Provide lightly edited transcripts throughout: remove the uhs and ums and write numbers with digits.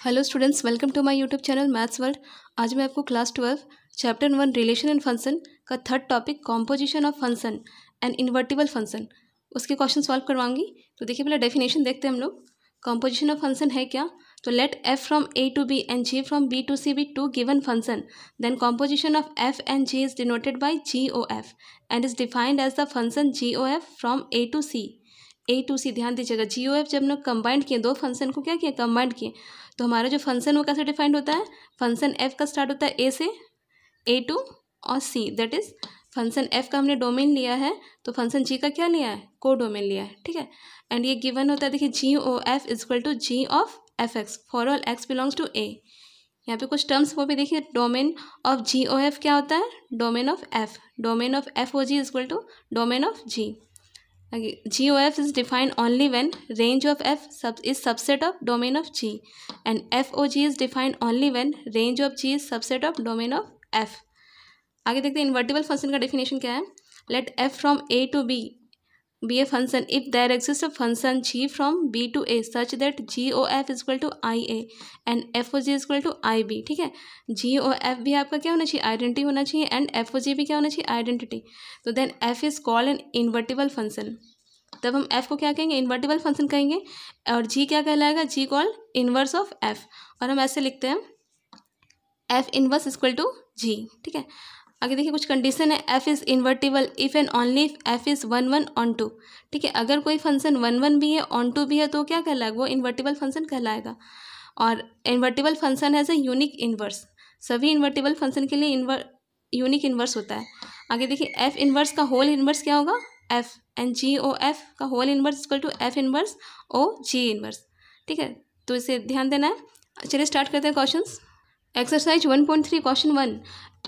Hello students, welcome to my YouTube channel maths world. आज मैं आपको class 12 chapter 1 relation and function का third topic composition of function and invertible function उसके question solve करवाऊंगी। तो देखिए, पहले डेफिनेशन देखते हैं हम लोग। कॉम्पोजिशन ऑफ फंक्शन है क्या? तो let F from A to B and G from B to C be two given function, then composition of F and G is denoted by G O F and is defined as the function G O F from A to C. A to C ध्यान दीजिएगा, जी O F जब हम लोग combined किए, दो function को क्या किया, कंबाइंड किए, तो हमारा जो फंक्शन वो कैसे डिफाइंड होता है? फंक्शन एफ का स्टार्ट होता है ए से, ए टू और सी, दैट इज फंक्शन एफ का हमने डोमेन लिया है, तो फंक्शन जी का क्या लिया है, को डोमेन लिया है, ठीक है। एंड ये गिवन होता है, देखिए G O F is equal to G of F X for all X belongs to A. यहाँ पे कुछ टर्म्स वो भी देखिए, domain of G O F क्या होता है, domain of F O ji is equal to domain of G. GOF is defined only when range of F is subset of domain of G, and FOG is defined only when range of G is subset of domain of F. आगे देखते हैं invertible function का definition क्या है। Let F from A to B be a function if there exists a function G from B to A such that GOF is equal to IA and FOG is equal to IB, ठीक है। GOF भी आपका क्या होना चाहिए, identity होना चाहिए, and FOG भी क्या होना चाहिए, आइडेंटिटी। तो then F is called an invertible function. तब हम F को क्या कहेंगे, इन्वर्टिबल फंक्शन कहेंगे, और G क्या कहलाएगा, G called inverse of F, और हम ऐसे लिखते हैं F inverse is equal to G, ठीक है। आगे देखिए, कुछ कंडीशन है। F is invertible if and only if F is 1 1 on 2, ठीक है। अगर कोई फंक्शन 1 1 भी है, ऑन 2 भी है, तो क्या कहलाएगा, वो इन्वर्टिबल फंक्शन कहलाएगा। और invertible function has a unique inverse, सभी इन्वर्टिबल फंक्शन के लिए यूनिक इन्वर्स होता है। आगे देखिए, एफ इन्वर्स का होल इन्वर्स क्या होगा, F, and G O F का whole inverse equal to F inverse O ji inverse, ठीक है। तो इसे ध्यान देना है। चलिए स्टार्ट करते हैं questions. Exercise 1.3 question 1,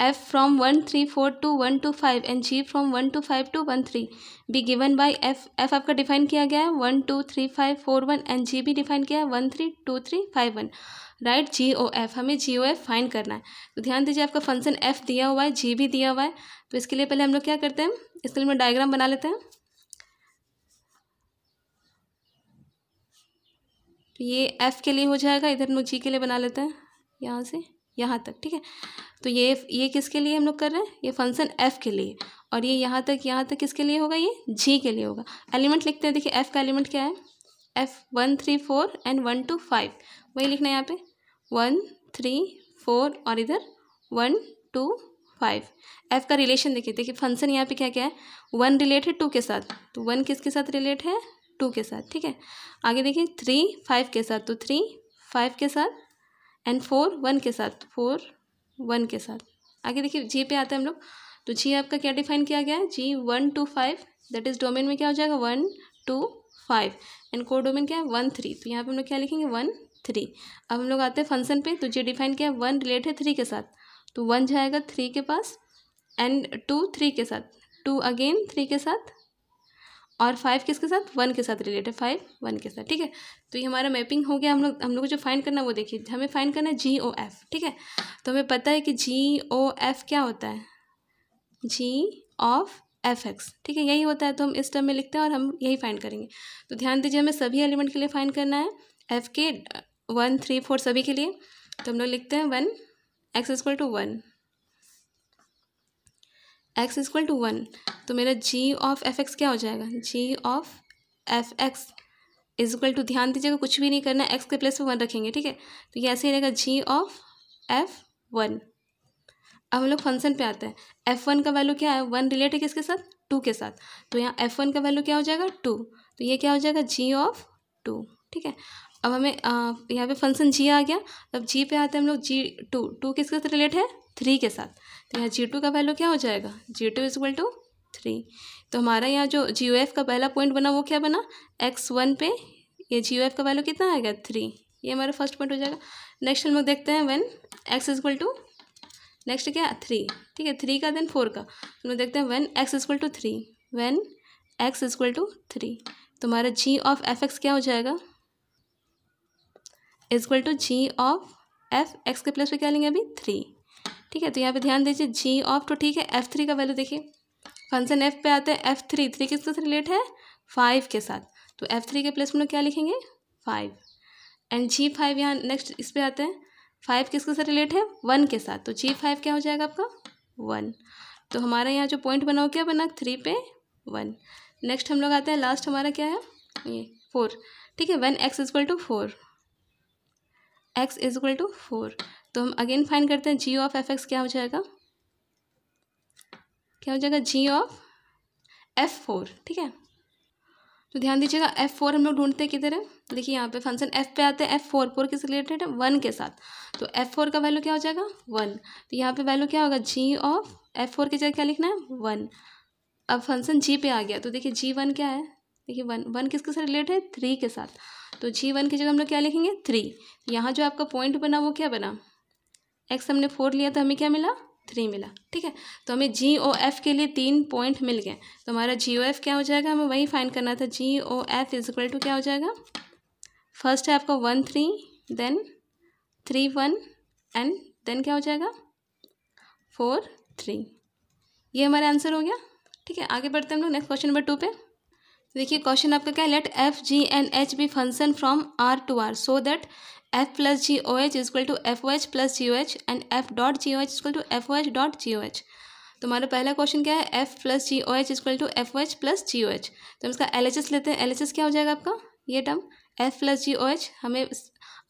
F from 1 3 4 to 1 to 5 and G from 1 to 5 to 1 3 be given by F आपका डिफाइन किया गया है 1 2 3 5 4 1 एंड G भी डिफाइन किया है 1 3 2 3 5 1। राइट GOF, हमें GOF फाइंड करना है। तो ध्यान दीजिए, आपका फंक्शन F दिया हुआ है, G भी दिया हुआ है, तो इसके लिए पहले हम लोग क्या करते हैं, इसके लिए हम डायग्राम बना लेते हैं। तो ये F के लिए हो जाएगा, इधर हम लोग G के लिए बना लेते हैं, यहाँ से यहाँ तक, ठीक है। तो ये किसके लिए हम लोग कर रहे हैं, ये फंक्शन F के लिए, और ये यहाँ तक किसके लिए होगा, ये G के लिए होगा। एलिमेंट लिखते हैं, देखिए F का एलिमेंट क्या है, F 1 3 4 एंड 1 2 5, वही लिखना है यहाँ पे 1 3 4 और इधर 1 2 5। F का रिलेशन देखिए फंक्शन यहाँ पे क्या क्या है, 1 रिलेट है 2 के साथ, तो 1 किसके साथ रिलेट है, 2 के साथ, ठीक है। आगे देखिए 3 5 के साथ, तो 3 5 के साथ, एंड 4 1 के साथ, 4 1 के साथ। आगे देखिए G पे आते हैं हम लोग। तो G आपका क्या डिफाइन किया गया है, G 1 2 5, दैट इज डोमेन में क्या हो जाएगा 1 2 5, एंड को डोमेन क्या है 1 3, तो यहाँ पे हम लोग क्या लिखेंगे 1 3। अब हम लोग आते हैं फंक्शन पे। तो G डिफाइन किया है 1 रिलेट है 3 के साथ, तो 1 जाएगा 3 के पास, एंड 2 3 के साथ, 2 अगेन 3 के साथ, और 5 किसके साथ, 1 के साथ रिलेटेड, 5 1 के साथ, ठीक है। तो ये हमारा मैपिंग हो गया। हम लोग को जो फाइंड करना है वो देखिए, हमें फाइंड करना है GOF, ठीक है। तो हमें पता है कि GOF क्या होता है, G ऑफ FX, ठीक है, यही होता है। तो हम इस टर्म में लिखते हैं और हम यही फाइंड करेंगे। तो ध्यान दीजिए, हमें सभी एलिमेंट के लिए फाइंड करना है, F के 1 3 4 सभी के लिए। तो हम लोग लिखते हैं 1 x equal to 1, x equal to 1, तो मेरा G ऑफ FX क्या हो जाएगा, G of FX is equal to, ध्यान दीजिएगा कुछ भी नहीं करना है, x के प्लेस पे 1 रखेंगे, ठीक है। तो ये ऐसे ही रहेगा G ऑफ F1। अब हम लोग फंक्शन पे आते हैं। F1 का वैल्यू क्या है, 1 रिलेट है किसके साथ, 2 के साथ, तो यहाँ F1 का वैल्यू क्या हो जाएगा 2, तो ये क्या हो जाएगा G ऑफ 2, ठीक है। अब हमें यहाँ पे फंक्शन G आ गया। अब G पे आते हैं हम लोग, G2 किसके साथ रिलेट है, 3 के साथ, तो यहाँ G2 का वैल्यू क्या हो जाएगा, G2 इज इक्वल टू 3। तो हमारा यहाँ जो GOF का पहला पॉइंट बना वो क्या बना, x1 पे ये GOF का वैल्यू कितना आएगा 3, ये हमारा फर्स्ट पॉइंट हो जाएगा। नेक्स्ट हम लोग देखते हैं when x is equal to, next क्या 3, ठीक है, 3 का देन 4 का, हम लोग देखते हैं when x is equal to 3, when x is equal to 3, तो हमारा G ऑफ FX क्या हो जाएगा, is equal to G of F, x के प्लेस पे क्या लेंगे अभी 3, ठीक है। तो यहाँ पे ध्यान दीजिए G ऑफ 2, ठीक है। F3 का वैल्यू देखिए, फंक्शन F पे आते हैं, F3 किसके साथ रिलेट है 5 के साथ, तो F3 के प्लेस में लोग क्या लिखेंगे 5, एंड G5 यहाँ नेक्स्ट इस पे आते हैं, 5 किसके साथ रिलेट है, 1 के साथ, तो G5 क्या हो जाएगा आपका 1। तो हमारा यहाँ जो पॉइंट बना हो क्या बना 3 पे 1। नेक्स्ट हम लोग आते हैं लास्ट हमारा क्या है ये 4, ठीक है, when x is equal to 4, x is equal to 4, तो हम अगेन फाइंड करते हैं g ऑफ f(x) क्या हो जाएगा, क्या हो जाएगा g ऑफ f4, ठीक है। तो ध्यान दीजिएगा f4 हम लोग ढूंढते हैं किधर है, देखिए यहाँ पे फंक्शन f पे आते हैं, f4 4 किस रिलेटेड है 1 के साथ, तो f4 का वैल्यू क्या हो जाएगा 1, तो यहाँ पे वैल्यू क्या होगा g ऑफ f4 की जगह क्या लिखना है 1। अब फंक्शन g पे आ गया, तो देखिए g1 क्या है, देखिए 1 किसके साथ रिलेटेड है 3 के साथ, तो g1 की जगह हम लोग क्या लिखेंगे 3। यहाँ जो आपका पॉइंट बना वो क्या बना, x हमने 4 लिया तो हमें क्या मिला 3 मिला, ठीक है। तो हमें GOF के लिए 3 पॉइंट मिल गए, तो हमारा GOF क्या हो जाएगा, हमें वही फाइंड करना था, GOF इज इक्वल टू क्या हो जाएगा, फर्स्ट है आपका 1 3, देन 3 1 एंड देन क्या हो जाएगा 4 3, ये हमारा आंसर हो गया, ठीक है। आगे बढ़ते हैं हम लोग नेक्स्ट क्वेश्चन नंबर 2 पे। तो देखिए क्वेश्चन आपका क्या है, let f g and h be function from r to r so that f plus g o h is equal to f o h plus g o h and f dot g o h is equal to f o h dot g o h. तो हमारा पहला question क्या है, f plus g o h is equal to f o h plus g o h, तो हम इसका L H S लेते हैं, एल एच एस क्या हो जाएगा आपका ये term f plus g o H, हमें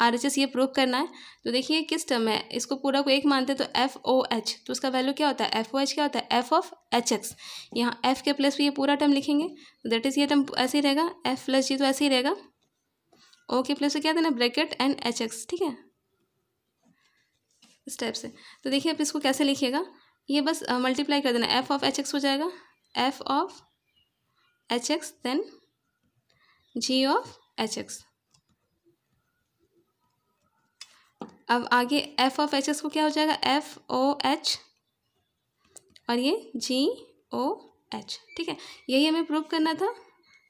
आर एच एस ये प्रूव करना है। तो देखिए किस टर्म है, इसको पूरा को एक मानते हैं तो एफ ओ एच, तो उसका वैल्यू क्या होता है एफ ओ एच क्या होता है एफ ऑफ एच एक्स, यहाँ एफ के प्लस भी ये पूरा टर्म लिखेंगे, दैट इज ये टर्म ऐसे ही रहेगा, एफ प्लस जी तो ऐसे ही रहेगा, ओ के प्लस से क्या देना ब्रैकेट एंड एच एक्स, ठीक है इस टाइप से। तो देखिए आप इसको कैसे लिखिएगा, ये बस मल्टीप्लाई कर देना, एफ ऑफ एच एक्स हो जाएगा f of h x then g of h x. अब आगे एफ ऑफ एच एक्स को क्या हो जाएगा एफ ओ एच और ये जी ओ एच, ठीक है, यही हमें प्रूव करना था।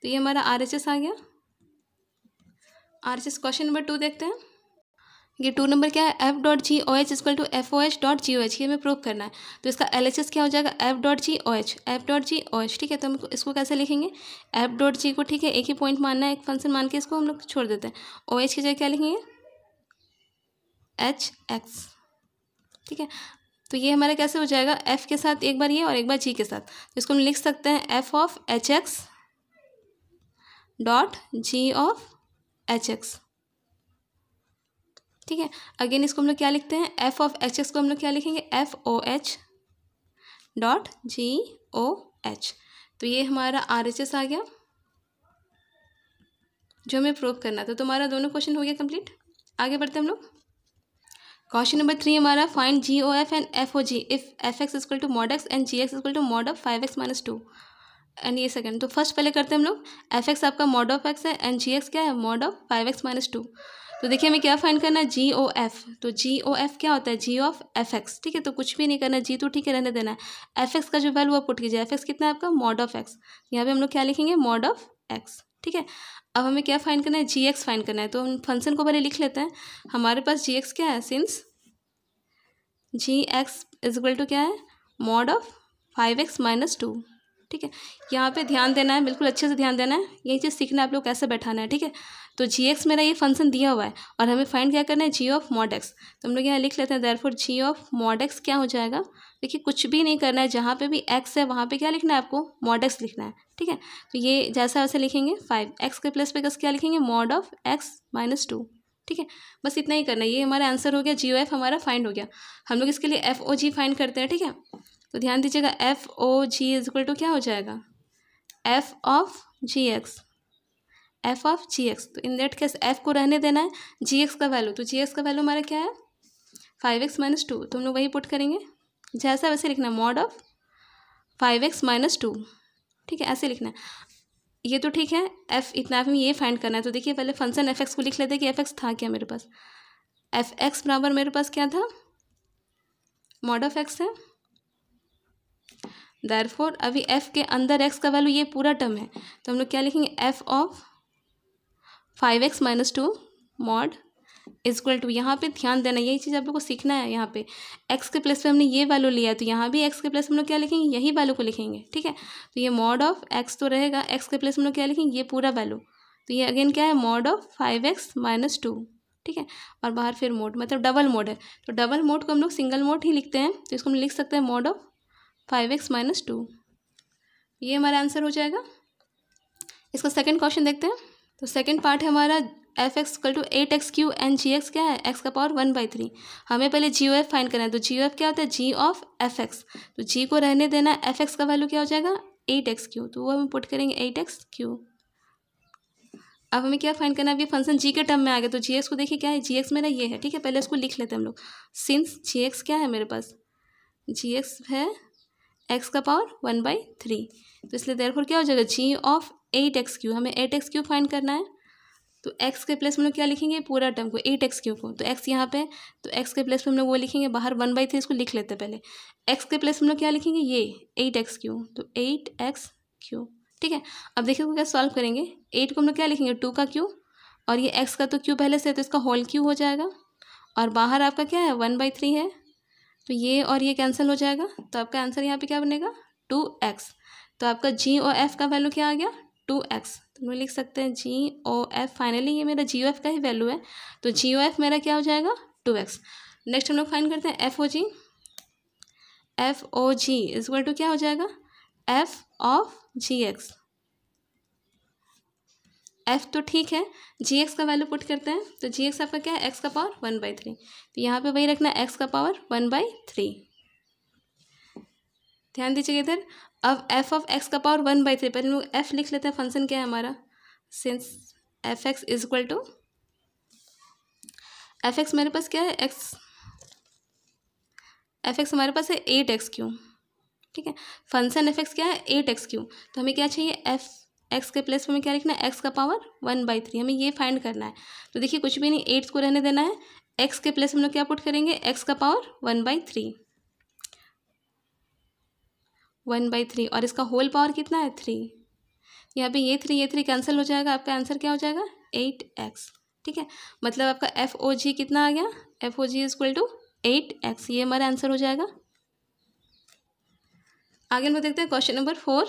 तो ये हमारा आर एच एस आ गया। R h s question number 2 देखते हैं, ये 2 नंबर क्या है, f dot g o h equal to f o h dot g o h, ये हमें प्रूव करना है। तो इसका एल एच एस क्या हो जाएगा f dot g o h, f dot g o h, ठीक है। तो हम इसको कैसे लिखेंगे, एफ डॉट जी को ठीक है एक ही पॉइंट मानना है, एक फंक्शन मान के इसको हम लोग छोड़ देते हैं, ओ एच की जगह क्या लिखेंगे एच एक्स, ठीक है। तो ये हमारा कैसे हो जाएगा, एफ के साथ एक बार ये और एक बार जी के साथ, तो इसको हम लिख सकते हैं F of h x dot G of h x, ठीक है। अगेन इसको हम लोग क्या लिखते हैं, एफ ऑफ एच एक्स को हम लोग क्या लिखेंगे f o h dot g o h. तो ये हमारा आर एच एस आ गया जो हमें प्रूव करना था। तो हमारा दोनों क्वेश्चन हो गया कंप्लीट। आगे बढ़ते हैं हम लोग, क्वेश्चन नंबर 3 हमारा find g O F and f O g if f x equal to mod x and g x equal to mod of 5x minus 2 and ये सेकंड। तो फर्स्ट पहले करते हैं हम लोग, एफ एक्स आपका mod of x है and g x क्या है मॉड ऑफ 5x माइनस 2। तो देखिए हमें क्या फाइंड करना है जी ओ एफ, तो जी ओ एफ क्या होता है जी ऑफ एफ एक्स, ठीक है। तो कुछ भी नहीं करना है, जी तो ठीक है रहने देना है, एफ एक्स का जो वैल्यू आप पुट कीजिए, एफ एक्स कितना है आपका मॉड ऑफ एक्स, यहाँ पे हम लोग क्या लिखेंगे मॉड ऑफ एक्स, ठीक है। अब हमें क्या फाइंड करना है जी एक्स फाइंड करना है, तो हम फंक्शन को पहले लिख लेते हैं। हमारे पास जी एक्स क्या है, since g x is equal to क्या है मॉड ऑफ 5x माइनस 2, ठीक है। यहाँ पे ध्यान देना है, बिल्कुल अच्छे से ध्यान देना है, यही चीज़ सीखना है आप लोग कैसे बैठाना है, ठीक है। तो जी एक्स मेरा ये फंक्शन दिया हुआ है और हमें फाइंड क्या करना है जी ऑफ मॉड एक्स, तो हम लोग यहाँ लिख लेते हैं therefore g of mod x क्या हो जाएगा, देखिए कुछ भी नहीं करना है, जहाँ पे भी एक्स है वहाँ पे क्या लिखना है आपको मॉड एक्स लिखना है, ठीक है। तो ये जैसा वैसे लिखेंगे 5x के प्लस पे क्या लिखेंगे मॉड ऑफ x माइनस 2, ठीक है। बस इतना ही करना है, ये हमारा आंसर हो गया, जी ओ एफ हमारा फाइंड हो गया। हम लोग इसके लिए एफ ओ जी फाइंड करते हैं, ठीक है। तो ध्यान दीजिएगा f O ji is equal to क्या हो जाएगा f of g x, f of g x. तो इन दैट केस एफ को रहने देना है, जी एक्स का वैल्यू, तो जी एक्स का वैल्यू हमारा क्या है 5x माइनस 2, तो हम लोग वही पुट करेंगे, जैसा वैसे लिखना है मॉड ऑफ 5x माइनस 2, ठीक है ऐसे लिखना है। ये तो ठीक है, एफ इतना में ये फाइंड करना है। तो देखिए पहले फंक्शन एफ एक्स को लिख लेते हैं कि एफ एक्स था क्या मेरे पास, एफ एक्स बराबर मेरे पास क्या था मॉड ऑफ एक्स है, देयरफॉर अभी एफ के अंदर एक्स का वैल्यू ये पूरा टर्म है, तो हम लोग क्या लिखेंगे f of 5x minus 2 mod is equal to, यहाँ पे ध्यान देना यही चीज़ आप लोग को सीखना है। यहाँ पे x के प्लस पे हमने ये वैल्यू लिया है, तो यहाँ भी x के प्लस हम लोग क्या लिखेंगे यही वैल्यू को लिखेंगे, ठीक है। तो ये मॉड ऑफ x तो रहेगा, x के प्लस हम लोग क्या लिखेंगे ये पूरा वैल्यू, तो ये अगेन क्या है मॉड ऑफ 5x माइनस 2, ठीक है, और बाहर फिर मोड, मतलब डबल मोड है। तो डबल मोड को हम लोग सिंगल मोड ही लिखते हैं, तो इसको हम लिख सकते हैं mod ऑफ 5x-2। ये हमारा आंसर हो जाएगा। इसका सेकंड क्वेश्चन देखते हैं। तो सेकंड पार्ट है हमारा f(8x³ एंड gx क्या है, x⁻1/3। हमें पहले जी ओ एफ फाइंड करना है। तो जी ओ एफ क्या होता है, g ऑफ fx। तो g को रहने देना है, fx का वैल्यू क्या हो जाएगा 8x³, तो वो हम पुट करेंगे 8x³। अब हमें क्या फाइंड करना है, अब ये फंक्शन g के टर्म में आ गया। तो gx को देखिए क्या है, gx मेरा ये है, ठीक है, पहले इसको लिख लेते हैं हम लोग। सिंस gx क्या है मेरे पास, gx है x⁻1/3, तो इसलिए देयरफॉर क्या हो जाएगा g ऑफ 8x³। हमें 8x³ फाइंड करना है। तो x के प्लेस में हम लोग क्या लिखेंगे, पूरा टर्म को 8x³ को। तो x यहाँ पे, तो x के प्लेस में हम लोग वो लिखेंगे, बाहर 1/3 इसको लिख लेते हैं पहले। x के प्लेस में हम लोग क्या लिखेंगे, ये 8x³, तो 8x³, ठीक है। अब देखिए को क्या सॉल्व करेंगे। 8 को हम लोग क्या लिखेंगे 2 का क्यू, और ये x का तो क्यू पहले से है, तो इसका होल क्यू हो जाएगा, और बाहर आपका क्या है 1/3 है, तो ये और ये कैंसिल हो जाएगा। तो आपका आंसर यहाँ पे क्या बनेगा 2x। तो आपका जी ओ एफ का वैल्यू क्या आ गया 2x। तो हम लिख सकते हैं जी ओ एफ, फाइनली ये मेरा जी ओ एफ का ही वैल्यू है, तो जी ओ एफ मेरा क्या हो जाएगा 2x। नेक्स्ट हम लोग फाइंड करते हैं f O g. F O ji is equal to क्या हो जाएगा f of g x. F तो ठीक है, जी एक्स का वैल्यू पुट करते हैं। तो जी एक्स आपका क्या है x⁻1/3, तो यहाँ पे वही रखना है x⁻1/3। ध्यान दीजिएगा इधर। अब f ऑफ x⁻1/3, पहले हम लोग f लिख लेते हैं, फंक्शन क्या है हमारा, since f x is equal to f x मेरे पास क्या है एफ एक्स हमारे पास है 8x³, ठीक है। फंक्शन एफ एक्स क्या है 8x³, तो हमें क्या चाहिए एफ एक्स के प्लेस में हमें क्या लिखना है x⁻1/3, हमें ये फाइंड करना है। तो देखिए कुछ भी नहीं, 8 को रहने देना है, x के प्लेस हम लोग क्या पुट करेंगे x⁻1/3, 1/3, और इसका होल पावर कितना है 3। यहाँ पे ये 3 कैंसिल हो जाएगा, आपका आंसर क्या हो जाएगा 8x, ठीक है। मतलब आपका एफ ओ जी कितना आ गया, f O ji is equal to 8x, ये हमारा आंसर हो जाएगा। आगे हम लोग देखते हैं क्वेश्चन नंबर 4।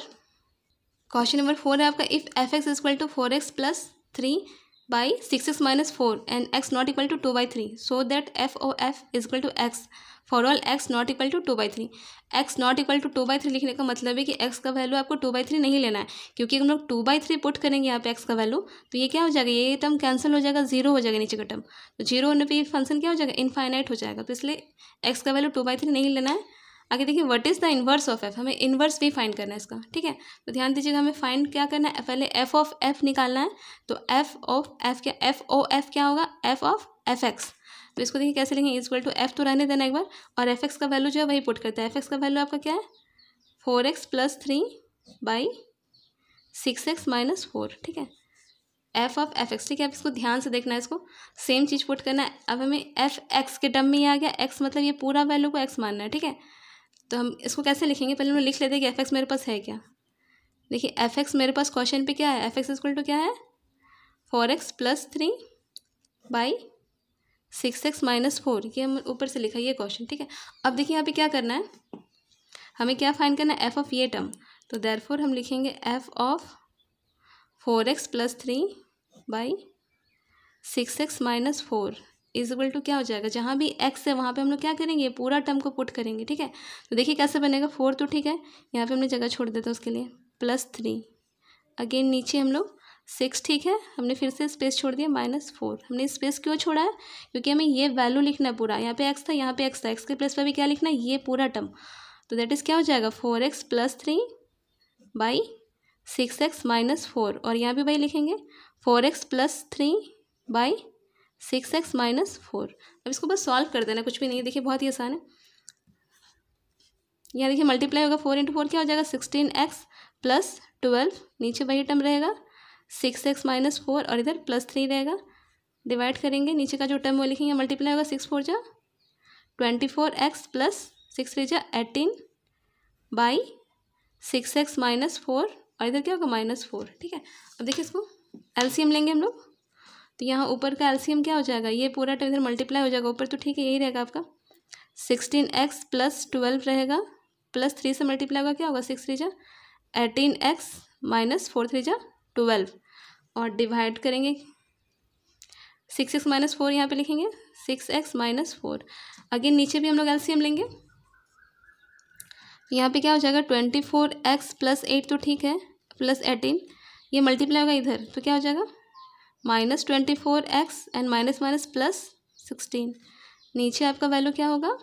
क्वेश्चन नंबर 4 है आपका, if f x is equal to 4x+3/6x-4 and x not equal to 2/3, so that f O F is equal to x for all x not equal to 2/3। x not equal to 2/3 लिखने का मतलब है कि x का value आपको 2/3 नहीं लेना है, क्योंकि हम लोग 2/3 पुट करेंगे यहाँ पे x का वैल्यू, तो ये क्या हो जाएगा, ये टर्म कैंसिल हो जाएगा, 0 हो जाएगा नीचे का टर्म। तो 0 होने पर ये फंक्शन क्या हो जाएगा इनफाइनाइट हो जाएगा, तो इसलिए x का वैल्यू 2/3 नहीं लेना है। आगे देखिए what is the inverse of F, हमें इन्वर्स भी फाइंड करना है इसका, ठीक है। तो ध्यान दीजिएगा हमें फाइंड क्या करना है, पहले एफ ऑफ एफ निकालना है। तो एफ ऑफ एफ क्या, एफ ओ एफ क्या होगा एफ ऑफ एफ एक्स। तो इसको देखिए कैसे लिखेंगे, इक्वल टू एफ तो रहने देना एक बार, और एफ एक्स का वैल्यू जो है वही पुट करता है। एफ एक्स का वैल्यू आपका क्या है 4x+3/6x-4, ठीक है, एफ ऑफ एफ एक्स, ठीक है। अब इसको ध्यान से देखना है, इसको सेम चीज़ पुट करना है। अब हमें एफ एक्स के टर्म में ही आ गया, एक्स मतलब ये पूरा वैल्यू को एक्स मानना है, ठीक है। तो हम इसको कैसे लिखेंगे, पहले हम लिख लेते हैं कि एफ एक्स मेरे पास है क्या। देखिए एफ एक्स मेरे पास क्वेश्चन पे क्या है, एफ एक्स इक्वल टू क्या है 4x+3/6x-4, ये हम ऊपर से लिखा ये क्वेश्चन, ठीक है। अब देखिए यहाँ पे क्या करना है, हमें क्या फाइंड करना है एफ ऑफ ये टर्म। तो देयरफॉर हम लिखेंगे f of 4x+3/6x-4 is equal to क्या हो जाएगा, जहाँ भी x है वहाँ पे हम लोग क्या करेंगे पूरा टर्म को पुट करेंगे, ठीक है। तो देखिए कैसे बनेगा, 4 तो ठीक है, यहाँ पे हमने जगह छोड़ देता है उसके लिए, +3, अगेन नीचे हम लोग 6, ठीक है, हमने फिर से स्पेस छोड़ दिया -4। हमने स्पेस क्यों छोड़ा है, क्योंकि हमें ये वैल्यू लिखना है पूरा, यहाँ पे x था यहाँ पे x था, x के प्लेस पर भी क्या लिखना है ये पूरा टर्म। तो दैट इज़ क्या हो जाएगा 4x+3/6x-4, और यहाँ पे वही लिखेंगे 4x+3/6x-4। अब इसको बस सॉल्व कर देना, कुछ भी नहीं है, देखिए बहुत ही आसान है। यहाँ देखिए मल्टीप्लाई होगा, 4 × 4 क्या हो जाएगा 16x+12, नीचे वही टर्म रहेगा 6x-4, और इधर +3 रहेगा, डिवाइड करेंगे, नीचे का जो टर्म वो लिखेंगे, मल्टीप्लाई होगा 6 4 जा 24x + 6 3 जा 18/6x-4, और इधर क्या होगा -4, ठीक है। अब देखिए इसको एलसीएम लेंगे हम लोग, तो यहाँ ऊपर का एलसीएम क्या हो जाएगा, ये पूरा टर्म इधर मल्टीप्लाई हो जाएगा ऊपर, तो ठीक है यही रहेगा आपका 16x + 12 रहेगा, +3 से मल्टीप्लाई होगा क्या होगा 6 3 जा 18x - 4 3 जा 12, और डिवाइड करेंगे 6x-4 यहाँ पे लिखेंगे 6x-4। अगेन नीचे भी हम लोग एलसीएम लेंगे। यहाँ पे क्या हो जाएगा 24x + 8 तो ठीक है, प्लस 18, ये मल्टीप्लाई होगा इधर तो क्या हो जाएगा -24x एंड माइनस प्लस 16। नीचे आपका वैल्यू क्या होगा,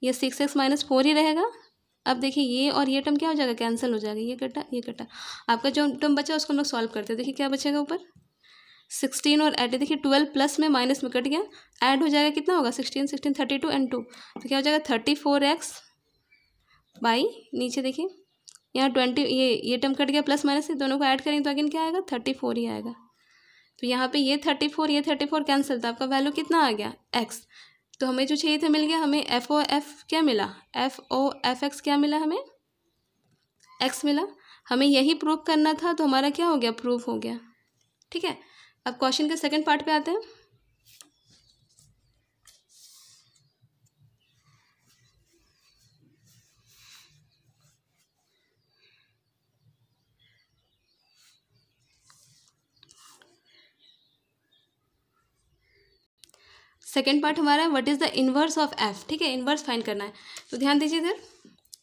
ये 6x-4 ही रहेगा। अब देखिए ये और ये टर्म क्या हो जाएगा, कैंसिल हो जाएगा, ये कटा। आपका जो टर्म बचा उसको हम लोग सॉल्व करते हैं। देखिए क्या बचेगा ऊपर 16 और ऐड, देखिए 12 प्लस में माइनस में कट गया, ऐड हो जाएगा कितना होगा 16 32 एंड 2, तो क्या हो जाएगा 34x बाई, नीचे देखिए यहाँ 20, ये टर्म कट गया प्लस माइनस से, दोनों को ऐड करेंगे तो अगेन क्या आएगा 34 ही आएगा। तो यहाँ पे ये 34 कैंसिल, तो आपका वैल्यू कितना आ गया x। तो हमें जो चाहिए था मिल गया, हमें FOF क्या मिला, FOFX क्या मिला, हमें x मिला। हमें यही प्रूव करना था तो हमारा क्या हो गया, प्रूफ हो गया। ठीक है, अब क्वेश्चन के सेकंड पार्ट पे आते हैं। सेकेंड पार्ट हमारा what is the inverse of f। ठीक है, इन्वर्स फाइंड करना है, तो ध्यान दीजिए इधर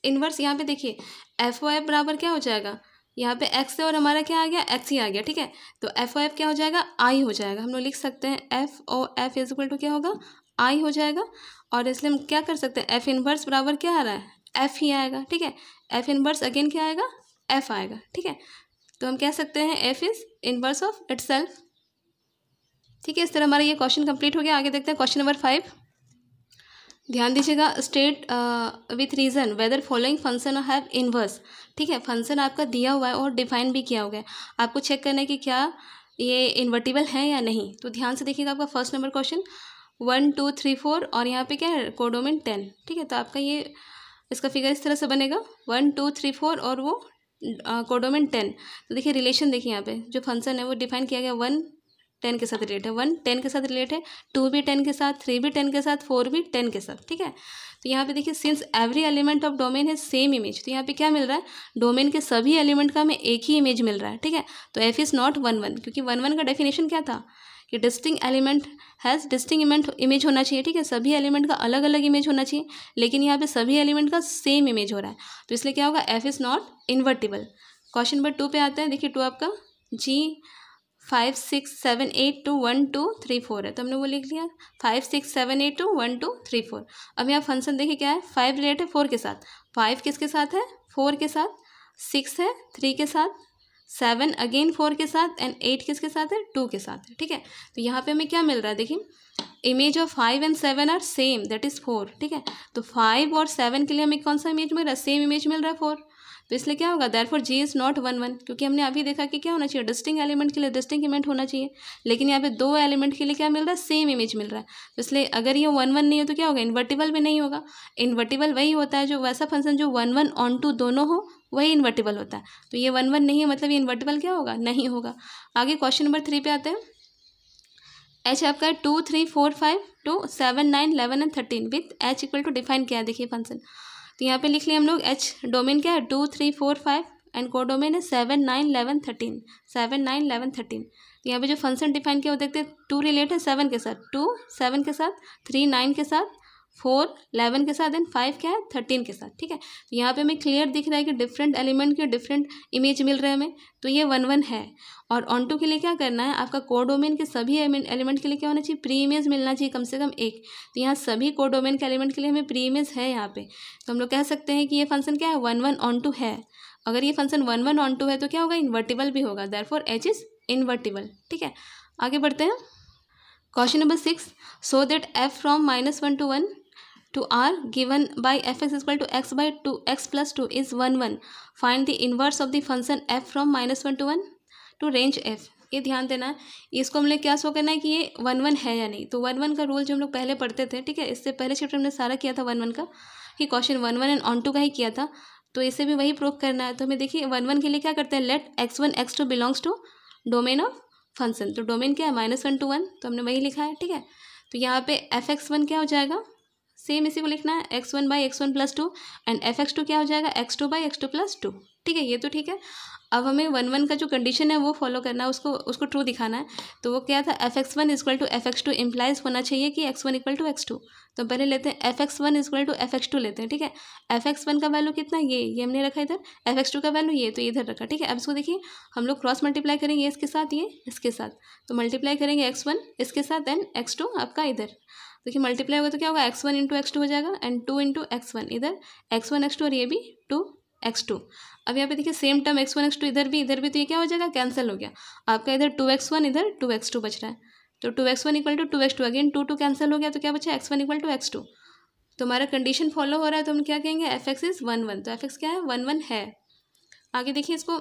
इन्वर्स। यहाँ पे देखिए FOF बराबर क्या हो जाएगा, यहाँ पे x है और हमारा क्या आ गया, x ही आ गया। ठीक है, तो FOF क्या हो जाएगा, I हो जाएगा। हम लोग लिख सकते हैं FOF इक्वल टू क्या होगा, I हो जाएगा। और इसलिए हम क्या कर सकते हैं, F इन्वर्स बराबर क्या आ रहा है, F ही आएगा। ठीक है, F इन्वर्स अगेन क्या आएगा, F आएगा। ठीक है, तो हम कह सकते हैं F is inverse of itself. ठीक है, इस तरह हमारा ये क्वेश्चन कंप्लीट हो गया। आगे देखते हैं क्वेश्चन नंबर 5। ध्यान दीजिएगा, state with reason weather following function have inverse. ठीक है, फंक्शन आपका दिया हुआ है और डिफाइन भी किया हुआ है, आपको चेक करना है कि क्या ये इन्वर्टिबल है या नहीं। तो ध्यान से देखिएगा, आपका फर्स्ट नंबर क्वेश्चन 1 2 3 4 और यहाँ पे क्या है, कोडोमेन 10। ठीक है, तो आपका ये इसका फिगर इस तरह से बनेगा 1 2 3 4 और वो कोडोमेन 10। तो देखिए रिलेशन देखिए, यहाँ पे जो फंक्शन है वो डिफाइन किया गया 1 10 के साथ रिलेट है, 1 10 के साथ रिलेट है, 2 भी 10 के साथ, 3 भी 10 के साथ, 4 भी 10 के साथ। ठीक है, तो यहाँ पे देखिए since every element of domain है सेम इमेज, तो यहाँ पे क्या मिल रहा है, डोमेन के सभी एलिमेंट का हमें एक ही इमेज मिल रहा है। ठीक है, तो F इज़ नॉट 1 1, क्योंकि 1 1 का डेफिनेशन क्या था कि distinct element has distinct image होना चाहिए। ठीक है, सभी एलिमेंट का अलग अलग इमेज होना चाहिए, लेकिन यहाँ पे सभी एलिमेंट का सेम इमेज हो रहा है, तो इसलिए क्या होगा, F is not invertible. Question number 2 पे आते हैं। देखिए 2 आपका G 5 6 7 8 2 1 2 3 4 है, तो हमने वो लिख लिया 5 6 7 8 2 1 2 3 4। अब यहाँ फंक्शन देखिए क्या है, 5 रिलेट है 4 के साथ, 5 किसके साथ है, 4 के साथ, 6 है 3 के साथ, 7 अगेन 4 के साथ एंड 8 किसके साथ है, 2 के साथ है। ठीक है, तो यहाँ पे हमें क्या मिल रहा है, देखिए image of 5 and 7 are same, that is 4। ठीक है, तो 5 और 7 के लिए हमें कौन सा इमेज मिल रहा है, सेम इमेज मिल रहा है 4, तो इसलिए क्या होगा, देयरफॉर G इज़ नॉट 1 1, क्योंकि हमने अभी देखा कि क्या होना चाहिए, डिस्टिंक्ट एलिमेंट के लिए डिस्टिंक्ट इमेज होना चाहिए, लेकिन यहाँ पे दो एलिमेंट के लिए क्या मिल रहा है, सेम इमेज मिल रहा है। तो इसलिए अगर ये 1 1 नहीं हो तो क्या होगा, इन्वर्टिबल भी नहीं होगा। इन्वर्टिबल वही होता है जो वैसा फंक्शन जो 1 1 ऑन टू दोनों हो, वही इन्वर्टिबल होता है। तो ये 1 1 नहीं है, मतलब ये इन्वर्टिबल क्या होगा, नहीं होगा। आगे क्वेश्चन नंबर 3 पे आते हैं। H आपका है 2 3 4 5 2 7 9 11 and 13 with H equal to define किया है, देखिए फंक्शन, तो यहाँ पे लिख लिया हम लोग H डोमेन क्या है 2 3 4 5 एंड को डोमेन है 7 9 11 13, 7 9 11 13। तो यहाँ पे जो फंक्शन डिफाइन किया वो देखते हैं, 2 रिलेट है 7 के साथ, 2 7 के साथ, 3 9 के साथ, 4 11 के साथ एंड 5 क्या है 13 के साथ। ठीक है, तो यहाँ पे हमें क्लियर दिख रहा है कि डिफरेंट एलिमेंट के डिफरेंट इमेज मिल रहे हैं हमें, तो ये 1 1 है। और ऑन टू के लिए क्या करना है, आपका कोडोमेन के सभी एलिमेंट के लिए क्या होना चाहिए, प्री इमेज मिलना चाहिए कम से कम एक। तो यहाँ सभी कोडोमेन के एलिमेंट के लिए हमें प्री इमेज है यहाँ पे, तो हम लोग कह सकते हैं कि ये फंक्शन क्या है 1 1 ऑन टू है। अगर ये फंक्शन 1 1 ऑन टू है तो क्या होगा, इन्वर्टिबल भी होगा, देयरफॉर H इज इन्वर्टिबल। ठीक है, आगे बढ़ते हैं। Question number 6, so that F from -1 to 1 to R given by fx is equal to x by 2 x plus 2 is 1 1. Find the inverse of the function f from -1 to 1 to range f. ये ध्यान देना है, इसको हमने क्या show करना है कि ये 1 1 है या नहीं। तो 1 1 का रूल जो हम लोग पहले पढ़ते थे, ठीक है, इससे पहले चैप्टर हमने सारा किया था 1 1 का, कि क्वेश्चन 1 1 एंड ऑन टू का ही किया था, तो इसे भी वही प्रूव करना है। तो हमें देखिए 1 1 के लिए क्या करते हैं, let x1 x2 belongs to domain of function. तो डोमेन क्या है -1 to 1, तो हमने वही लिखा है। ठीक है, तो यहाँ पे fx1 क्या हो जाएगा, सेम इसी को लिखना है x1 by x1 plus 2 and fx2 क्या हो जाएगा x2 by x2 plus 2। ठीक है, ये तो ठीक है। अब हमें 1 1 का जो कंडीशन है वो फॉलो करना है, उसको ट्रू दिखाना है। तो वो क्या था, f(x1) equal to f(x2) implies होना चाहिए कि x1 इक्वल टू x2। तो पहले लेते हैं f(x1) इक्वल टू f(x2) लेते हैं, ठीक है। f(x1) का वैल्यू कितना, ये हमने रखा इधर, f(x2) का वैल्यू ये, तो इधर रखा, ठीक है। अब इसको देखिए, हम लोग क्रॉस मल्टीप्लाई करेंगे इसके साथ, ये इसके साथ, तो मल्टीप्लाई करेंगे x1 इसके साथ एंड x2 आपका इधर। देखिए मल्टीप्लाई होगा तो क्या होगा, x1 इंटू x2 हो जाएगा एंड 2 इंटू x1 इधर, x1 x2 और ये भी 2 x2। अब यहाँ पे देखिए सेम टर्म x1 x2 इधर भी, तो ये क्या हो जाएगा, कैंसिल हो गया आपका, इधर 2x1 इधर 2x2 बच रहा है। तो 2x1 equal to 2x2, again 2 cancel हो गया, तो क्या बचा, x1 इक्वल टू x2। तो हमारा कंडीशन फॉलो हो रहा है, तो हम क्या कहेंगे, f(x) इज 1 1। तो f(x) क्या है, 1 1 है। आगे देखिए इसको,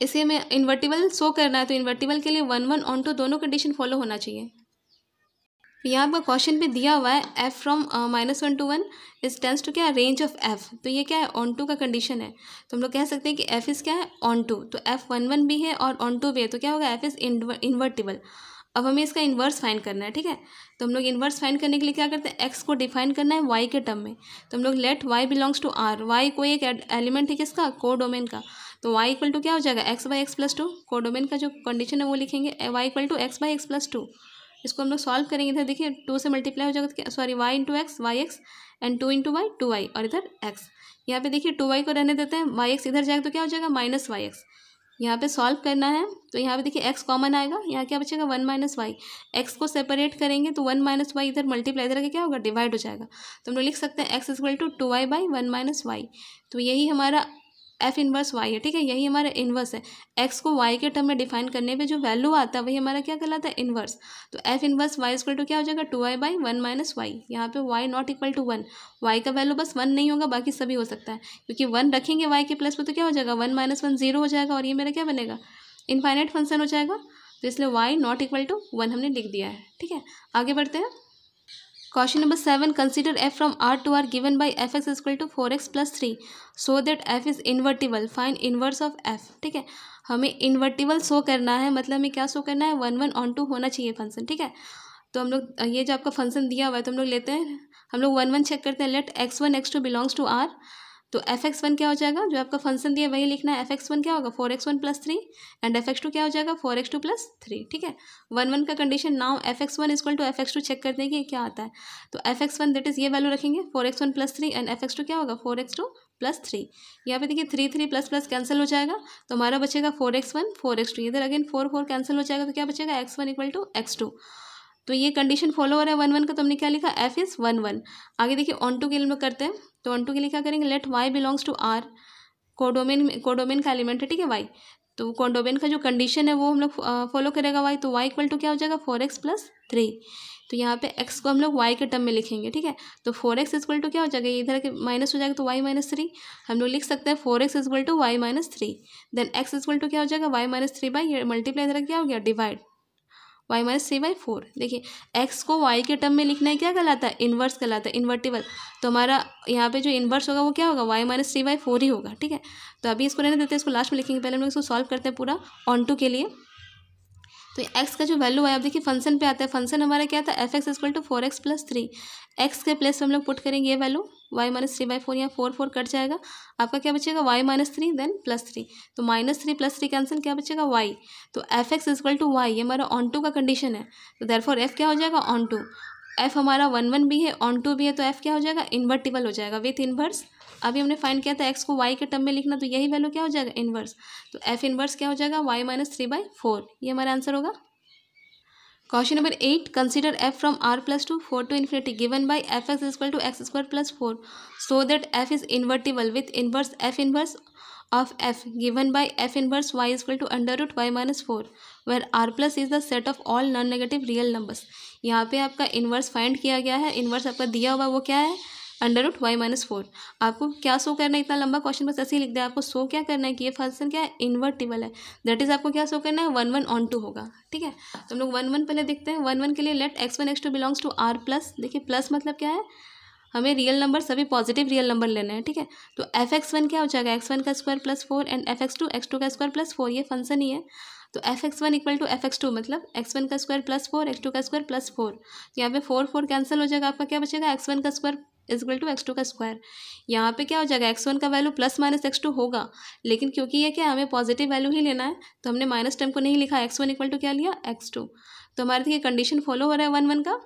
इसे हमें इन्वर्टिबल शो करना है, तो इन्वर्टिबल के लिए 1 1 ऑन टू दोनों कंडीशन फॉलो होना चाहिए। यहाँ आपका क्वेश्चन पे दिया हुआ है f from -1 to 1 is tends to क्या, रेंज ऑफ f। तो ये क्या है, ऑन टू का कंडीशन है, तो हम लोग कह सकते हैं कि f इज़ क्या है, ऑन टू। तो f 1 1 भी है और ऑन टू भी है, तो क्या होगा, f इज़ इन्वर्टिबल। अब हमें इसका इन्वर्स फाइंड करना है, ठीक है। तो हम लोग इन्वर्स फाइंड करने के लिए क्या करते हैं, x को डिफाइन करना है y के टर्म में। तो हम लोग let y belongs to r, y कोई एक एलिमेंट है किसका, कोडोमेन का। तो y इक्वल टू क्या हो जाएगा, x/x+2। कोडोमेन का जो कंडीशन है वो लिखेंगे, y इक्वल टू x/x+2। इसको हम लोग सॉल्व करेंगे, इधर देखिए 2 से मल्टीप्लाई हो जाएगा, तो क्या, sorry y into x y x and 2 into y 2y और इधर x। यहाँ पे देखिए 2y को रहने देते हैं, yx इधर जाएगा तो क्या हो जाएगा, -yx। यहाँ पे सॉल्व करना है, तो यहाँ पे देखिए x कॉमन आएगा, यहाँ क्या बचेगा, 1 - y। x को सेपरेट करेंगे तो 1 - y इधर मल्टीप्लाई, इधर क्या होगा, डिवाइड हो जाएगा। तो हम लोग लिख सकते हैं x equal to 2y by 1 - y। तो यही हमारा f इनवर्स y है, ठीक है, यही हमारा इन्वर्स है। x को y के टर्म में डिफाइन करने पे जो वैल्यू आता है वही हमारा क्या कहलाता है, इन्वर्स। तो f inverse y equal to क्या हो जाएगा, 2y बाई 1 - y। यहाँ पे y not equal to 1, y का वैल्यू बस 1 नहीं होगा, बाकी सभी हो सकता है, क्योंकि 1 रखेंगे y के प्लस में तो क्या हो जाएगा, 1 - 1 0 हो जाएगा, और ये मेरा क्या बनेगा, इनफाइनाइट फंक्शन हो जाएगा। तो इसलिए y नॉट इक्वल टू 1 हमने लिख दिया है, ठीक है। आगे बढ़ते हैं। Question number 7, consider f from r to r given by f(x) equal to 4x + 3 so that f is invertible, find inverse of f। ठीक है, हमें इन्वर्टिबल शो करना है, मतलब हमें क्या शो करना है, 1 1 ऑन टू होना चाहिए फंक्शन, ठीक है। तो हम लोग ये जो आपका फंक्शन दिया हुआ है, तो हम लोग लेते हैं, हम लोग 1 1 चेक करते हैं, let x1 x2 belongs to r। तो f(x1) क्या हो जाएगा, जो आपका फंक्शन दिया वही लिखना है, f(x1) क्या होगा, 4x1 + 3 एंड f(x2) क्या हो जाएगा, 4x2 + 3, ठीक है। 1 1 का condition, now f(x1) equal to f(x2) check करते हैं कि क्या आता है। तो f(x1) दैट इज ये वैल्यू रखेंगे, 4x1 + 3 एंड f(x2) क्या होगा, 4x2 + 3। यहाँ पे देखिए 3 3 प्लस प्लस कैंसिल हो जाएगा, तो हमारा बचेगा 4x1 4x2, इधर अगेन 4 4 कैंसिल हो जाएगा, तो क्या बचेगा, x1 इक्वल टू x2। तो ये कंडीशन फॉलो हो रहा है 1 1 का, तो हमने क्या लिखा, f इज़ 1 1। आगे देखिए ऑन टू के लिए हम लोग करते हैं, तो ऑन टू के लिए क्या करेंगे, let y belongs to r, codomain का एलिमेंट है, ठीक है, y। तो कोडोमेन का जो कंडीशन है वो हम लोग फॉलो करेगा y, तो y इक्वल टू क्या हो जाएगा, 4x + 3। तो यहाँ पे x को हम लोग y के टर्म में लिखेंगे, ठीक है। तो 4x इक्वल टू क्या हो जाएगा, इधर के माइनस हो जाएगा, तो y - 3 हम लोग लिख सकते हैं, 4x equal to y - 3। Then x equal to क्या हो जाएगा, y - 3 बाई मल्टीप्लाई, इधर क्या हो गया, डिवाइड, y - 3/4। देखिए x को y के टर्म में लिखना है, क्या कहलाता है, इन्वर्स कहलाता है, इन्वर्टिबल। तो हमारा यहाँ पे जो इन्वर्स होगा वो क्या होगा, y - 3/4 ही होगा, ठीक है। तो अभी इसको रहने देते हैं, इसको लास्ट में लिखेंगे, पहले हम लोग इसको सॉल्व करते हैं पूरा ऑन टू के लिए। तो x का जो वैल्यू है, अब देखिए फंक्शन पे आता है, फंक्शन हमारा क्या था, f(x) equal to 4x + 3। x के प्लेस हम लोग पुट करेंगे ये वैल्यू, y - 3/4, यहाँ 4 4 कट जाएगा, आपका क्या बचेगा, y - 3 देन +3। तो -3 + 3 कैंसिल, क्या बचेगा, y। तो f(x) इक्वल टू y, ये हमारा ऑन टू का कंडीशन है, तो देयरफॉर f क्या हो जाएगा, ऑन टू। f हमारा 1 1 भी है, ऑन टू भी है, तो f क्या हो जाएगा, इन्वर्टिबल हो जाएगा विथ इन्वर्स। अभी हमने फाइंड किया था x को y के टर्म में लिखना, तो यही वैल्यू क्या हो जाएगा, इन्वर्स। तो f इन्वर्स क्या हो जाएगा, y - 3/4, ये हमारा आंसर होगा। Question number 8, consider f from r + 2 4 to infinity given by f(x) equal to x² + 4 so that f is invertible with inverse f inverse of f given by f inverse y equal to √y - 4 where r+ is the set of all non negative real numbers. यहाँ पे आपका inverse find किया गया है, inverse आपका दिया हुआ वो क्या है, √y - 4। आपको क्या शो करना है, इतना लंबा क्वेश्चन बस ऐसे ही लिख दिया, आपको शो क्या करना है कि ये फंक्शन क्या है, इन्वर्टिबल है, दैट इज आपको क्या शो करना है, 1 1 ऑन टू होगा, ठीक है। तो हम लोग 1 1 पहले देखते हैं, 1 1 के लिए let x1 x2 belongs to r plus, देखिए प्लस मतलब क्या है, हमें रियल नंबर सभी पॉजिटिव रियल नंबर लेना है, ठीक है। तो f(x1) क्या हो जाएगा, x1 का स्क्वायर + 4 एंड f(x2) x2 का स्क्वायर + 4, ये फंक्शन ही है। तो f(x1) इक्वल टू f(x2) मतलब x1 का स्क्वायर + 4 x2 का स्क्वायर + 4। यहाँ पे 4 4 कैंसिल हो जाएगा, आपका क्या बचेगा, x1 का square is equal to x2 का स्क्वायर। यहाँ पे क्या हो जाएगा, x1 का वैल्यू प्लस माइनस x2 होगा, लेकिन क्योंकि ये क्या हमें पॉजिटिव वैल्यू ही लेना है तो हमने माइनस टर्म को नहीं लिखा, x1 इक्वल टू क्या लिया, x2। तो हमारे देखिए कंडीशन फॉलो हो रहा है 1 1 का,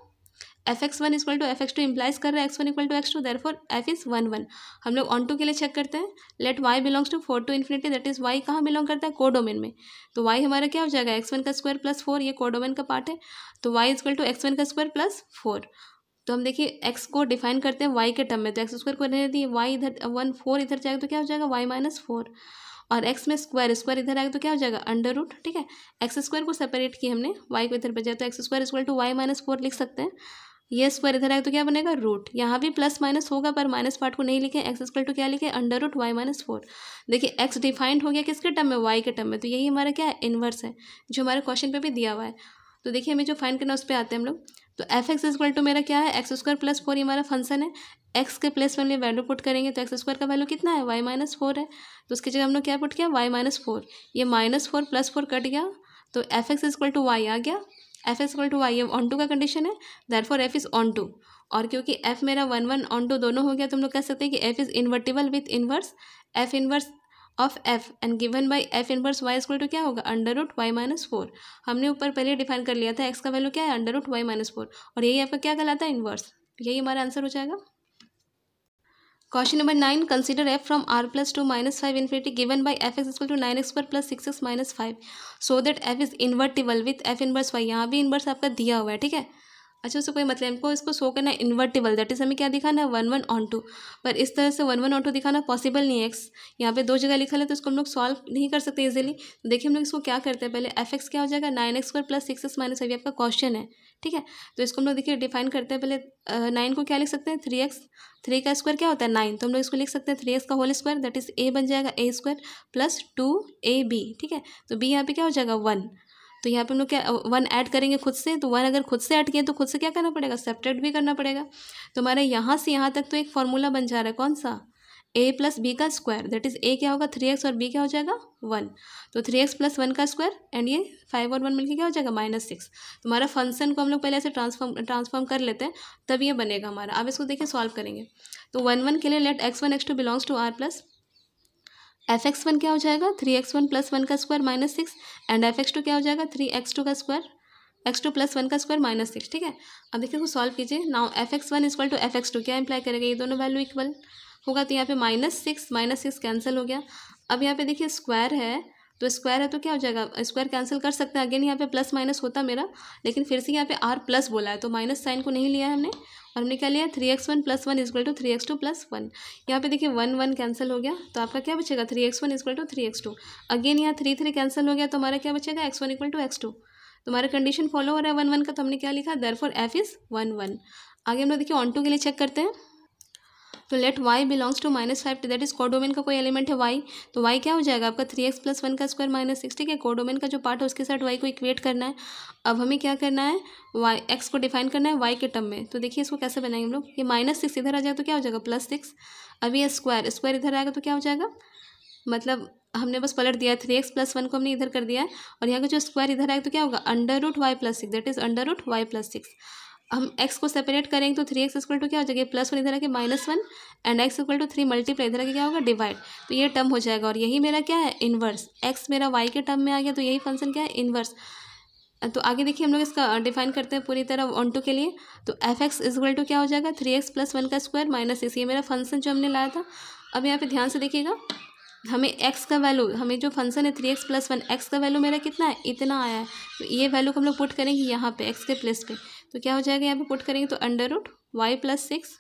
fx1 equal to fx2 implies कर रहा है x1 equal to x2, therefore f is 1 1। हम लोग ऑन टू के लिए चेक करते हैं, let y belongs to 4 to infinity, that is y कहाँ बिलोंग करता है, कोडोमेन में। तो y हमारा क्या हो जाएगा, x1 का स्क्वायर प्लस 4, ये कोडोमेन का पार्ट है, तो y इक्वल टू x1 का स्क्वायर प्लस 4। तो हम देखिए x को डिफाइन करते हैं y के टर्म में, तो एक्स स्क्वायर को रहने दिए, y इधर 1 4 इधर जाएगा तो क्या हो जाएगा y माइनस 4, और x में स्क्वायर स्क्वायर इधर आएगा तो क्या हो जाएगा अंडर रूट। ठीक है, एक्स स्क्वायर को सेपरेट किया हमने, y को इधर बचाया, तो x square equal to y minus 4 लिख सकते हैं। ये स्क्वायर इधर आएगा तो क्या बनेगा रूट, यहाँ भी प्लस माइनस होगा पर माइनस पार्ट को नहीं लिखे, एक्स इक्वल टू क्या लिखे, अंडर रूट y माइनस 4। देखिए x डिफाइंड हो गया किसके टर्म में, y के टर्म में, तो यही हमारा क्या है, इन्वर्स है, जो हमारे क्वेश्चन पे भी दिया हुआ है। तो देखिए हमें जो फाइंड करना है उस पर आते हैं हम लोग। तो एफ एक्स इक्वल टू मेरा क्या है, एक्स स्क्वायर प्लस 4, ये हमारा फंक्शन है, एक्स के प्लेस में वैल्यू पुट करेंगे तो एक्स स्क्वायर का वैल्यू कितना है, वाई माइनस 4 है, तो उसकी जगह हम लोग क्या पुट किया, वाई माइनस 4, ये माइनस 4 प्लस 4 कट गया, तो F x equal to Y आ गया, F x equal to Y, ये ऑन टू का कंडीशन है, therefore F is onto. और क्योंकि एफ मेरा 1 1 ऑन टू दोनों हो गया, तो हम लोग कह सकते हैं कि f is invertible with inverse f inverse of F and given by f inverse y equal to क्या होगा, अंडर रूट वाई माइनस 4। हमने ऊपर पहले डिफाइन कर लिया था, एक्स का वैल्यू क्या है, अंडर रूट वाई माइनस 4, और यही आपका क्या कहलाता है, इन्वर्स। यही हमारा आंसर हो जाएगा। Question number 9, consider f from r plus to minus 5 infinity given by F x equal to 9x square plus 6x minus 5 so that f is invertible with f inverse y. यहाँ भी inverse आपका दिया हुआ है, ठीक है। अच्छा, उससे कोई मतलब, हमको इसको शो करना है इन्वर्टिबल, दैट इज हमें क्या दिखाना है, 1 1 ऑन टू, पर इस तरह से 1 1 ऑन टू दिखाना पॉसिबल नहीं है। एक्स यहाँ पे दो जगह लिखा है तो इसको हम लोग सॉल्व नहीं कर सकते इजीली। तो देखिए हम लोग इसको क्या करते हैं, पहले एफ एक्स क्या हो जाएगा, 9x square plus 6x minus 5, आपका क्वेश्चन है, ठीक है। तो इसको हम लोग देखिए डिफाइन करते हैं, पहले 9 को क्या लिख सकते हैं, 3x, 3 का स्क्वायर क्या होता है 9, तो हम लोग इसको लिख सकते हैं 3x का whole square, that is a बन जाएगा a स्क्वायर प्लस 2ab, ठीक है। तो b यहाँ पे क्या हो जाएगा 1, तो यहाँ पे हम लोग क्या 1 ऐड करेंगे खुद से, तो 1 अगर खुद से ऐड किए तो खुद से क्या करना पड़ेगा, सेपरेट भी करना पड़ेगा। तो हमारे यहाँ से यहाँ तक तो एक फॉर्मूला बन जा रहा है, कौन सा, a प्लस बी का स्क्वायर, दैट इज a क्या होगा 3x और b क्या हो जाएगा 1, तो 3x प्लस 1 का स्क्वायर एंड ये 5 और 1 मिलकर क्या हो जाएगा -6। तो हमारा फंक्शन को हम लोग पहले ऐसे ट्रांसफॉर्म कर लेते हैं, तब ये बनेगा हमारा। अब इसको देखिए सॉल्व करेंगे, तो 1 1 के लिए let x1 x2 belongs to r plus f x one क्या हो जाएगा 3x1 प्लस 1 का square -6 and f x two क्या हो जाएगा 3x2 का स्क्वायर x2 प्लस 1 का स्क्वायर -6, ठीक है। अब देखिए इसको सॉल्व कीजिए, now f x one equal to f x two क्या इंप्लाई करेगा, ये दोनों वैल्यू इक्वल होगा, तो यहाँ पे -6 कैंसिल हो गया। अब यहाँ पे देखिए स्क्वायर है, तो स्क्वायर है तो क्या हो जाएगा, स्क्वायर कैंसिल कर सकते हैं, अगेन यहाँ पे प्लस माइनस होता मेरा, लेकिन फिर से यहाँ पे आर प्लस बोला है तो माइनस साइन को नहीं लिया है हमने, और हमने क्या लिया 3x1 plus 1 equal to 3x2 plus 1। यहाँ पे देखिए 1 1 कैंसिल हो गया, तो आपका क्या बचेगा 3x1 equal to 3x2, again यहाँ 3 3 कैंसिल हो गया, तो हमारा क्या बचेगा x1 इक्वल टू x2। तो हमारा कंडीशन फॉलो हो रहा है 1 1 का, तो हमने क्या लिखा, देयरफॉर एफ इज 1 1। आगे हम लोग देखिए ऑन टू के लिए चेक करते हैं, तो let y belongs to -5, that is codomain का कोई एलिमेंट है y, तो y क्या हो जाएगा आपका 3x प्लस 1 का स्क्वायर -6, ठीक है। कोडोमेन का जो पार्ट है उसके साथ y को इक्वेट करना है। अब हमें क्या करना है, y x को डिफाइन करना है y के टर्म में, तो देखिए इसको कैसे बनाएंगे हम लोग, ये -6 इधर आ जाएगा तो क्या हो जाएगा +6, अब ये स्क्वायर इधर आएगा तो क्या हो जाएगा, मतलब हमने बस पलट दिया है 3x प्लस 1 को हमने इधर कर दिया है, और यहाँ का जो स्क्वायर इधर आएगा तो क्या होगा under root y plus 6, that is under root y plus 6। हम x को सेपरेट करेंगे तो 3x इक्वल टू क्या हो जाएगा +1 इधर आके -1 and x equal to 3 multiply इधर आके क्या होगा डिवाइड, तो ये टर्म हो जाएगा, और यही मेरा क्या है इन्वर्स, x मेरा y के टर्म में आ गया, तो यही फंक्शन क्या है इन्वर्स। तो आगे देखिए हम लोग इसका डिफाइन करते हैं पूरी तरह ऑन टू के लिए, तो एफ एक्स इक्वल टू क्या हो जाएगा 3x प्लस 1 का स्क्वायर -6, ये मेरा फंक्शन जो हमने लाया था। अब यहाँ पे ध्यान से देखिएगा, हमें x का वैल्यू, हमें जो फंक्शन है 3x प्लस 1, x का वैल्यू मेरा कितना है इतना आया है, तो ये वैल्यू को हम लोग पुट करेंगे यहाँ पे x के प्लेस पे, तो क्या हो जाएगा यहाँ पे पुट करेंगे तो अंडर रूट वाई प्लस 6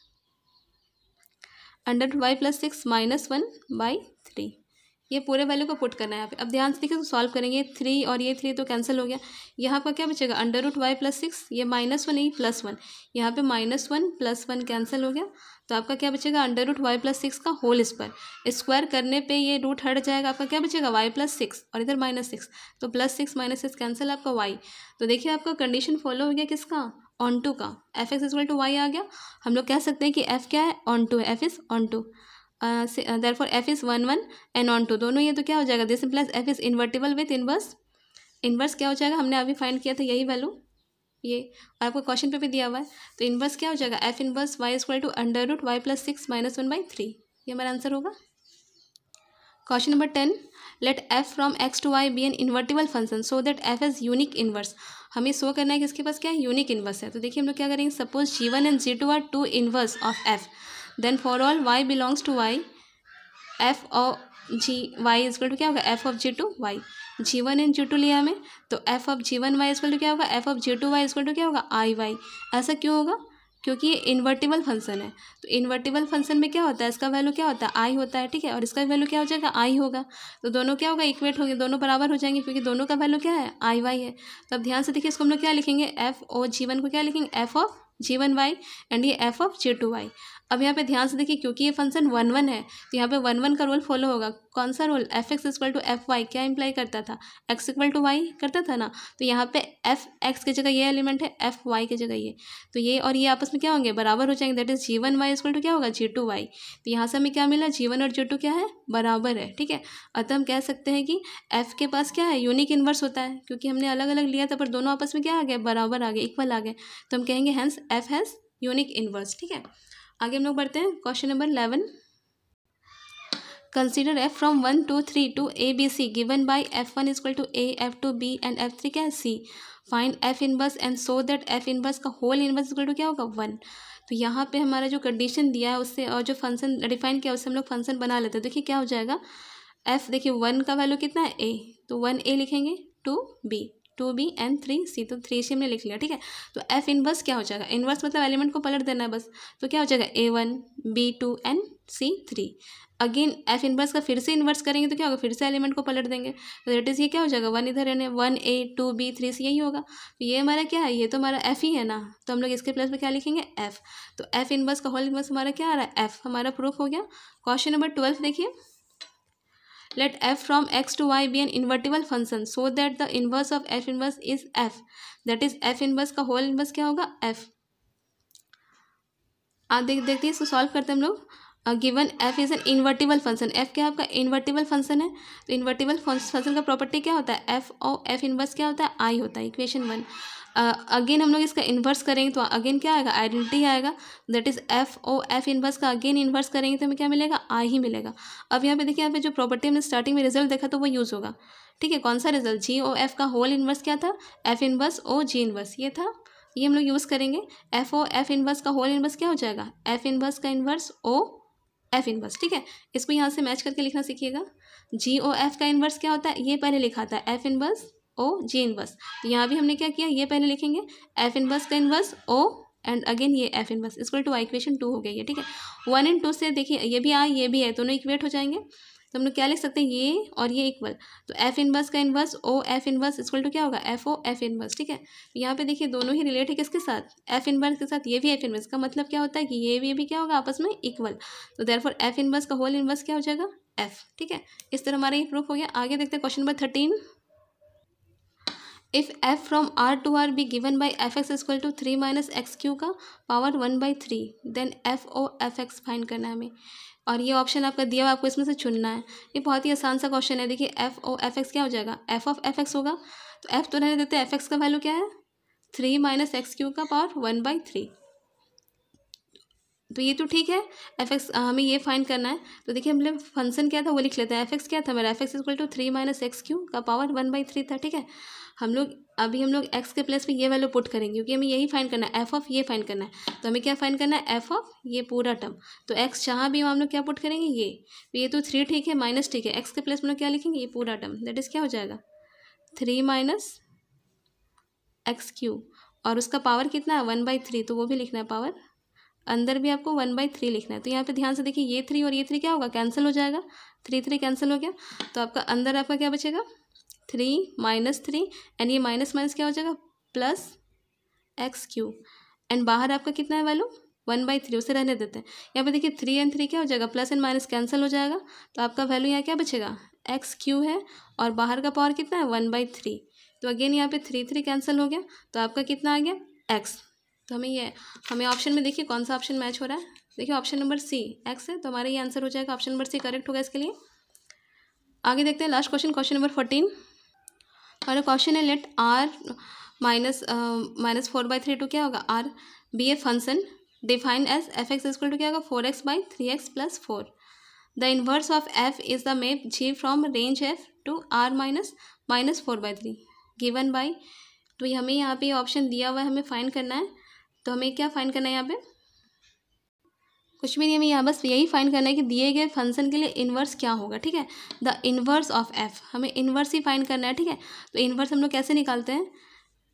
-1/3, ये पूरे वैल्यू को पुट करना है यहाँ पे। अब ध्यान से देखिए तो सॉल्व करेंगे, 3 और ये 3 तो कैंसिल हो गया, यहाँ पर क्या बचेगा अंडर रूट वाई प्लस 6, ये -1 नहीं +1, यहाँ पे -1 + 1 कैंसिल हो गया, तो आपका क्या बचेगा अंडर रूट वाई प्लस 6 का होल स्क्वायर, स्क्वायर करने पे ये रूट हट जाएगा, आपका क्या बचेगा वाई प्लस 6 और इधर -6, तो +6 -6 कैंसिल आपका वाई। तो देखिए आपका कंडीशन फॉलो हो गया किसका, ऑन टू का, F x equal to Y आ गया। हम लोग कह सकते हैं कि एफ क्या है onto, f is onto, therefore F is 1 1 and onto दोनों, ये तो क्या हो जाएगा this implies f is invertible with inverse, inverse क्या हो जाएगा हमने अभी फाइंड किया था यही वैल्यू, ये, और आपको क्वेश्चन पे भी दिया हुआ है। तो इन्वर्स क्या हो जाएगा, f inverse y equal to under root y plus 6 minus 1/3, ये हमारा आंसर होगा। Question number 10, let F from x to y be an invertible function so that f is unique inverse. हमें शो करना है कि इसके पास क्या है, यूनिक इन्वर्स है। तो देखिए हम लोग क्या करेंगे, suppose G1 and G2 are two inverse of f, then for all y belongs to y f of g y is equal to क्या होगा, f of G2 Y. G1 and G2 लिया हमें, तो f of G1 y is equal to क्या होगा, f of G2 y is equal to क्या होगा, आई Y. ऐसा क्यों होगा, क्योंकि ये इन्वर्टिबल फंक्शन है। तो इन्वर्टिबल फंक्शन में क्या होता है, इसका वैल्यू क्या होता है, आई होता है, ठीक है, और इसका वैल्यू क्या हो जाएगा, आई होगा। तो दोनों क्या होगा, इक्वेट होंगे, दोनों बराबर हो जाएंगे, क्योंकि दोनों का वैल्यू क्या है, आई वाई है। तो अब ध्यान से देखिए, इसको हम लोग क्या लिखेंगे, एफ ओ G1 को क्या लिखेंगे, f of G1 y and ये एफ ऑफ G2 वाई। अब यहाँ पे ध्यान से देखिए, क्योंकि ये फंक्शन 1 1 है, तो यहाँ पे 1 1 का रूल फॉलो होगा। कौन सा rule, f x equal to f y क्या इंप्लाई करता था, एक्स इक्वल टू वाई करता था ना। तो यहाँ पे एफ एक्स की जगह ये एलिमेंट है, एफ वाई की जगह ये, तो ये और ये आपस में क्या होंगे, बराबर हो जाएंगे। That is G1 y equal to क्या होगा, G2 वाई। तो यहाँ से हमें क्या मिला, G1 और G2 क्या है, बराबर है, ठीक है। अतः हम कह सकते हैं कि एफ के पास क्या है, यूनिक इन्वर्स होता है, क्योंकि हमने अलग अलग लिया था पर दोनों आपस में क्या आ गए, बराबर आ गए, इक्वल आ गए। तो हम कहेंगे hence f has unique inverse, ठीक है। आगे हम लोग बढ़ते हैं, question number 11, consider f from 1 to 3 to a b c given by f1 equal to a, f2 b and f3 क्या है c। Find f inverse and so that f inverse का होल इनवर्स इक्वल टू क्या होगा, 1। तो यहाँ पे हमारा जो कंडीशन दिया है उससे और जो फंक्शन डिफाइन किया उससे हम लोग फंक्शन बना लेते हैं। देखिए क्या हो जाएगा, एफ देखिए 1 का वैल्यू कितना है, a, तो 1 a लिखेंगे, 2 b एंड 3 c, तो 3 c हमने लिख लिया, ठीक है। तो एफ इनवर्स क्या हो जाएगा, इनवर्स मतलब एलिमेंट को पलट देना है बस। तो क्या हो जाएगा, a1 b2 and c3। Again F inverse का फिर से इन्वर्स करेंगे तो क्या होगा, फिर से एलिमेंट को पलट देंगे। तो दैट इज ये क्या हो जाएगा, 1 इधर रहने, 1a 2b 3c यही होगा। तो ये हमारा क्या है, ये तो हमारा एफ ही है ना, तो हम लोग इसके प्लेस में क्या लिखेंगे, एफ। तो एफ इनवर्स का होल इनवर्स हमारा क्या आ रहा है, एफ, हमारा प्रूफ हो गया। क्वेश्चन नंबर 12 देखिए, let f from x to y be an invertible function so that the inverse of f inverse is f, that is f inverse का whole inverse क्या होगा, f। देखते हैं इसको सॉल्व करते हैं हम लोग। Given f is an invertible function, f क्या आपका इन्वर्टिबल फंक्शन है। तो इन्वर्टिबल फंक्शन का प्रॉपर्टी क्या होता है, f और f इनवर्स क्या होता है, i होता है, इक्वेशन 1। अगेन हम लोग इसका इन्वर्स करेंगे तो अगेन क्या आएगा, आइडेंटिटी आएगा। That is f O F inverse का अगेन इन्वर्स करेंगे तो हमें क्या मिलेगा, आई ही मिलेगा। अब यहाँ पे देखिए, यहाँ पे जो प्रॉपर्टी हमने स्टार्टिंग में रिजल्ट देखा तो वो यूज़ होगा, ठीक है। कौन सा रिजल्ट, जी ओ एफ का होल इन्वर्स क्या था, एफ इन्वर्स ओ जी इन्वर्स, ये था, ये हम लोग यूज़ करेंगे। एफ ओ एफ इन्वर्स का होल इन्वर्स क्या हो जाएगा, एफ इन्वर्स का इन्वर्स ओ एफ इन्वर्स, ठीक है। इसको यहाँ से मैच करके लिखना सीखिएगा। जी ओ एफ का इन्वर्स क्या होता है, ये पहले लिखा था, एफ इन्वर्स ओ जी इन्वर्स। तो यहाँ भी हमने क्या किया, ये पहले लिखेंगे, एफ इन्वर्स का इन्वर्स ओ एंड अगेन ये f inverse equal to equation 2 हो गई है, ठीक है। 1 एंड 2 से देखिए ये भी आई ये भी है, दोनों इक्वेट हो जाएंगे। तो हम लोग क्या लिख सकते हैं, ये और ये इक्वल। तो एफ इन्वर्स का inverse o F inverse equal to क्या होगा, एफ ओ एफ इन्वर्स, ठीक है। तो यहाँ पे देखिए दोनों ही रिलेट है किसके साथ, एफ इन्वर्स के साथ, ये भी एफ इन्वर्स का मतलब क्या होता है कि ये भी क्या होगा आपस में इक्वल। तो देयरफॉर एफ इन्वर्स का होल इन्वर्स क्या हो जाएगा, एफ, ठीक है। इस तरह हमारा ये प्रूफ हो गया। आगे देखते हैं question number 13, if f from r to r be given by F x equal to 3 minus X cube का पावर 1/3 देन एफ ओ एफ एक्स फाइंड करना है हमें। और ये ऑप्शन आपका दिया हुआ, आपको इसमें से चुनना है। ये बहुत ही आसान सा क्वेश्चन है। देखिए एफ ओ एफ एक्स क्या हो जाएगा, एफ ऑफ एफ एक्स होगा। तो एफ तो रहने देते हैं, एफ एक्स का वैल्यू क्या है, 3 माइनस एक्स क्यू का पावर 1/3। तो ये तो ठीक है, एफ एक्स हमें ये फाइंड करना है। तो देखिए हम लोग फंक्शन क्या था वो लिख लेते हैं। एफ एक्स क्या था मेरा, F x equal to 3 minus X cube का पावर 1/3 था, ठीक है। हम लोग एक्स के प्लेस पे ये वैल्यू पुट करेंगे, क्योंकि हमें यही फाइंड करना है, एफ ऑफ ये फाइंड करना है। तो हमें क्या फाइंड करना है, एफ ऑफ ये पूरा टर्म। तो एक्स जहाँ भी हम लोग क्या पुट करेंगे, ये तो ये तो 3 ठीक है, माइनस ठीक है, एक्स के प्लेस में लोग क्या लिखेंगे, ये पूरा टर्म। दैट इज़ क्या हो जाएगा 3 माइनस एक्स क्यू, और उसका पावर कितना है 1/3, तो वो भी लिखना है पावर। अंदर भी आपको 1/3 लिखना है। तो यहाँ पे ध्यान से देखिए, ये 3 और ये 3 क्या होगा, कैंसिल हो जाएगा, 3 कैंसिल हो गया। तो आपका अंदर आपका क्या बचेगा, 3 माइनस 3 एंड ये माइनस माइनस क्या हो जाएगा, प्लस एक्स क्यू, एंड बाहर आपका कितना है वैल्यू 1/3, उसे रहने देते हैं। यहाँ पे देखिए 3 एंड 3 क्या हो जाएगा, प्लस एंड माइनस कैंसिल हो जाएगा। तो आपका वैल्यू यहाँ क्या बचेगा, एक्स क्यू है, और बाहर का पावर कितना है 1/3। तो अगेन यहाँ पे 3 कैंसिल हो गया, तो आपका कितना आ गया, एक्स। तो हमें ऑप्शन में देखिए कौन सा ऑप्शन मैच हो रहा है। देखिए ऑप्शन नंबर सी एक्स है, तो हमारा ये आंसर हो जाएगा, ऑप्शन नंबर सी करेक्ट होगा इसके लिए। आगे देखते हैं लास्ट क्वेश्चन, क्वेश्चन नंबर 14। हमारा क्वेश्चन है, लेट आर माइनस 4/3 टू क्या होगा R, be a function defined as F x equal to क्या होगा 4x/3x + 4। The inverse of F is the map G from range F to R minus 4/3 given by. तो हमें यहाँ पे option दिया हुआ है, हमें फाइंड करना है। तो हमें क्या फाइंड करना है, यहाँ पे कुछ भी नहीं, हमें यहाँ बस यही फाइंड करना है कि दिए गए फंक्शन के लिए इन्वर्स क्या होगा। ठीक है, द इन्वर्स ऑफ एफ, हमें इन्वर्स ही फाइंड करना है। ठीक है, तो इन्वर्स हम लोग कैसे निकालते हैं,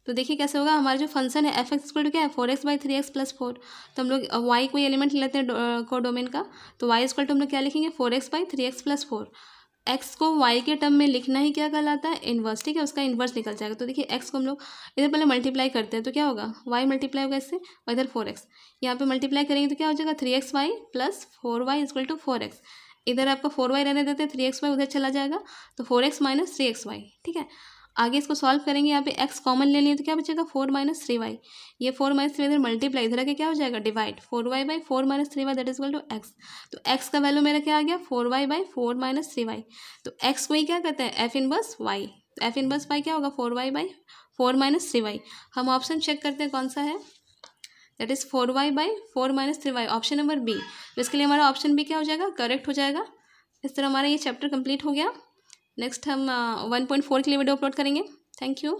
तो देखिए कैसे होगा। हमारा जो फंक्शन है एफ एक्स इक्वल टू क्या है 4x/3x + 4। तो हम लोग y कोई एलिमेंट लेते हैं को डोमेन का, तो y इक्वल टू हम लोग क्या लिखेंगे 4x/3x + 4। x को y के टर्म में लिखना ही क्या कहलाता है इन्वर्स। ठीक है, उसका इन्वर्स निकल जाएगा। तो देखिए x को हम लोग इधर पहले मल्टीप्लाई करते हैं, तो क्या होगा y मल्टीप्लाई होगा इससे, और इधर 4x यहाँ पे मल्टीप्लाई करेंगे तो क्या हो जाएगा 3xy + 4y = 4x। इधर आपका 4y रहने देते हैं, 3xy उधर चला जाएगा, तो 4x - 3xy। ठीक है, आगे इसको सॉल्व करेंगे, यहाँ पे x कॉमन ले लिए तो क्या बचेगा 4 - 3y। ये 4 - 3 इधर मल्टीप्लाई, इधर आके क्या हो जाएगा divide, 4y/4 - 3y that is equal to x। तो x का वैल्यू मेरा क्या आ गया 4y/4 - 3y। तो x को ही क्या कहते हैं f इनवर्स y। तो f इनवर्स y क्या होगा 4y/4 - 3y। हम ऑप्शन चेक करते हैं कौन सा है, that is 4y/4 - 3y, option number B. तो इसके लिए हमारा ऑप्शन बी क्या हो जाएगा करेक्ट हो जाएगा। इस तरह हमारा ये चैप्टर कंप्लीट हो गया। नेक्स्ट हम 1.4 के लिए वीडियो अपलोड करेंगे। Thank you.